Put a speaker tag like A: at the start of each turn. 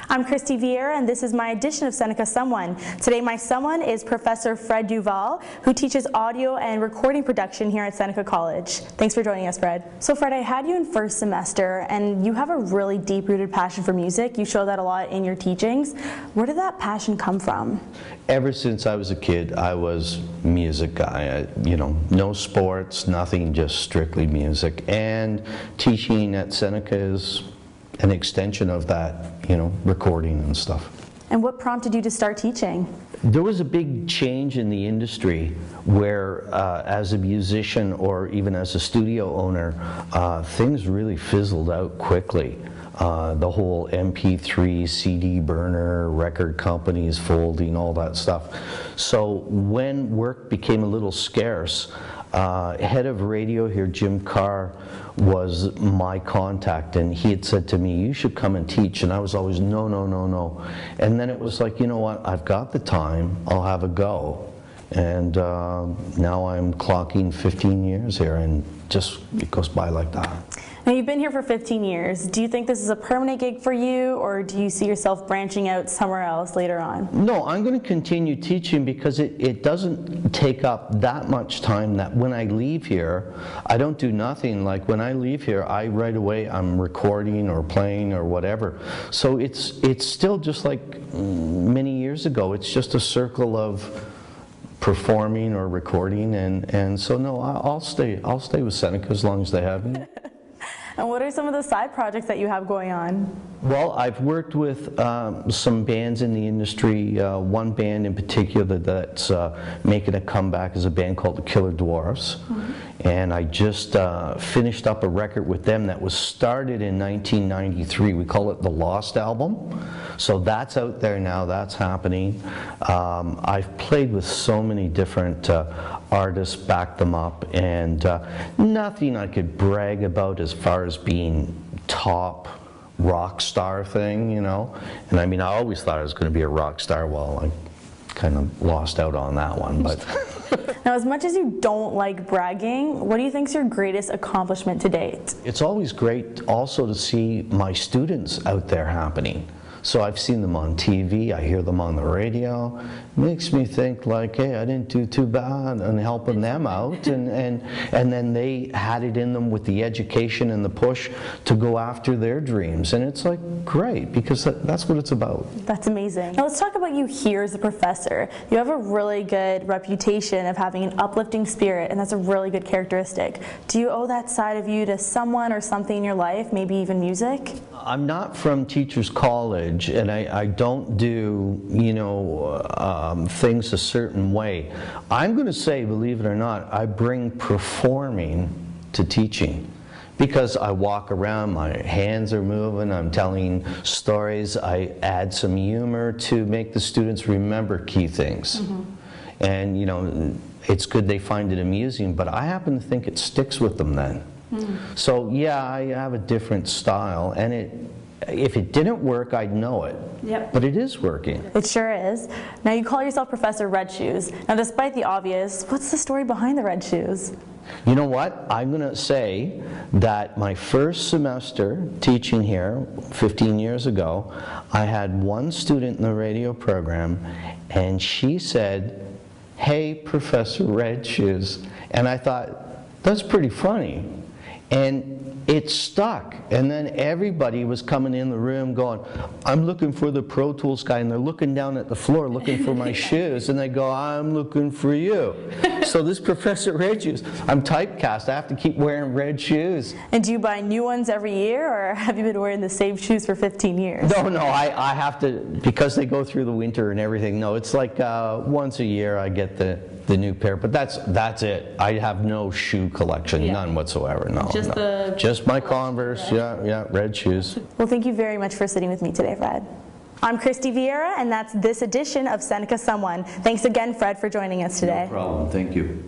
A: I'm Christy Vieira, and this is my edition of Seneca Someone. Today my someone is Professor Fred Duval, who teaches audio and recording production here at Seneca College. Thanks for joining us, Fred. So Fred, I had you in first semester, and you have a really deep-rooted passion for music. You show that a lot in your teachings. Where did that passion come from?
B: Ever since I was a kid, I was music guy. No sports, nothing, just strictly music. And teaching at Seneca is an extension of that, recording and stuff.
A: And what prompted you to start teaching?
B: There was a big change in the industry where, as a musician or even as a studio owner, things really fizzled out quickly. The whole MP3, CD burner, record companies folding, all that stuff. So when work became a little scarce, head of radio here, Jim Carr, was my contact, and he had said to me, you should come and teach, and I was always no, no, no, no. And then it was like, you know what, I've got the time, I'll have a go. And now I'm clocking 15 years here, and just it goes by like that.
A: Now you've been here for 15 years. Do you think this is a permanent gig for you, or do you see yourself branching out somewhere else later on?
B: No, I'm going to continue teaching because it doesn't take up that much time that when I leave here, I don't do nothing. Like when I leave here, right away I'm recording or playing or whatever. So it's still just like many years ago. It's just a circle of performing or recording, and so no, I'll stay with Seneca as long as they have me.
A: And what are some of the side projects that you have going on?
B: Well, I've worked with some bands in the industry. One band in particular that's making a comeback is a band called the Killer Dwarfs. Mm-hmm. And I just finished up a record with them that was started in 1993. We call it the Lost Album. So that's out there now, that's happening. I've played with so many different artists, backed them up, and nothing I could brag about as far as being top rock star thing, And I mean, I always thought I was going to be a rock star. Well, I kind of lost out on that one, but.
A: Now, as much as you don't like bragging, what do you think is your greatest accomplishment to date?
B: It's always great also to see my students out there happening. So I've seen them on TV, I hear them on the radio. Makes me think like, hey, I didn't do too bad in helping them out. And then they had it in them with the education and the push to go after their dreams. And it's like, great, because that's what it's about.
A: That's amazing. Now let's talk about you here as a professor. You have a really good reputation of having an uplifting spirit, and that's a really good characteristic. Do you owe that side of you to someone or something in your life, maybe even music?
B: I'm not from Teachers College, and I don't do, things a certain way. I'm going to say, believe it or not, I bring performing to teaching. Because I walk around, my hands are moving, I'm telling stories, I add some humor to make the students remember key things. Mm-hmm. And, it's good they find it amusing, but I happen to think it sticks with them then. Mm. So yeah, I have a different style, and if it didn't work, I'd know it. Yep. But it is working.
A: It sure is. Now you call yourself Professor Red Shoes. Now despite the obvious, what's the story behind the red shoes?
B: You know what? I'm going to say that my first semester teaching here 15 years ago, I had one student in the radio program, and she said, "Hey, Professor Red Shoes." And I thought, that's pretty funny. And it stuck, and then everybody was coming in the room going, I'm looking for the Pro Tools guy, and they're looking down at the floor looking for my shoes, and they go, I'm looking for you. So this Professor Red Shoes, I'm typecast, I have to keep wearing red shoes.
A: And do you buy new ones every year, or have you been wearing the same shoes for 15 years?
B: No, I have to, because they go through the winter and everything. No, it's like once a year I get the new pair, but that's it. I have no shoe collection, none whatsoever. No, just my Converse. Yeah, red shoes.
A: Well, thank you very much for sitting with me today, Fred. I'm Christy Vieira, and that's this edition of Seneca Someone. Thanks again, Fred, for joining us today.
B: No problem. Thank you.